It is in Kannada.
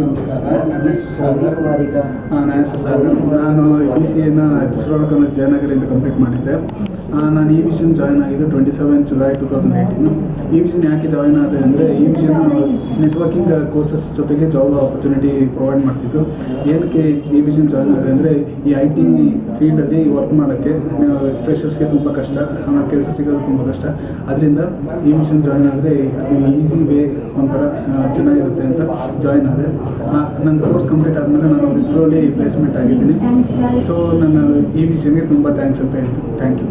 ನಮಸ್ಕಾರ, ನನ್ನ ಹೆಸರು ಸಾಗರ್. ನನ್ನ ಹೆಸರು ಸಾಗರ್. ನಾನು BCAನ ಜಯನಗರಿಂದ ಕಂಪ್ಲೀಟ್ ಮಾಡಿದ್ದೆ. ನಾನು Evision ಜಾಯ್ನ್ ಆಗಿದ್ದು 27 ಜುಲೈ 2018. Evision ಯಾಕೆ ಜಾಯ್ನ್ ಆದೆ ಅಂದರೆ, Evision ನೆಟ್ವರ್ಕಿಂಗ್ ಕೋರ್ಸಸ್ ಜೊತೆಗೆ ಜಾಬ್ ಆಪರ್ಚುನಿಟಿ ಪ್ರೊವೈಡ್ ಮಾಡ್ತಿತ್ತು. ಏನಕ್ಕೆ Evision ಜಾಯ್ನ್ ಆದೆ ಅಂದರೆ, ಈ IT ಫೀಲ್ಡಲ್ಲಿ ವರ್ಕ್ ಮಾಡೋಕ್ಕೆ ಫ್ರೆಷರ್ಸ್ಗೆ ತುಂಬ ಕಷ್ಟ, ಆಮೇಲೆ ಕೆಲಸ ಸಿಗೋದು ತುಂಬ ಕಷ್ಟ. ಅದರಿಂದ Evision ಜಾಯ್ನ್ ಆದರೆ ಅದು ಈಸಿ ವೇ, ಒಂಥರ ಚೆನ್ನಾಗಿರುತ್ತೆ ಅಂತ ಜಾಯ್ನ್ ಆದೆ. ನನ್ನ ಕೋರ್ಸ್ ಕಂಪ್ಲೀಟ್ ಆದಮೇಲೆ ನಾನು WIPROಲಿ ಪ್ಲೇಸ್ಮೆಂಟ್ ಆಗಿದ್ದೀನಿ. ಸೊ ನನ್ನ Evisionಗೆ ತುಂಬ ಥ್ಯಾಂಕ್ಸ್ ಅಂತ ಹೇಳ್ತೀನಿ. Thank you.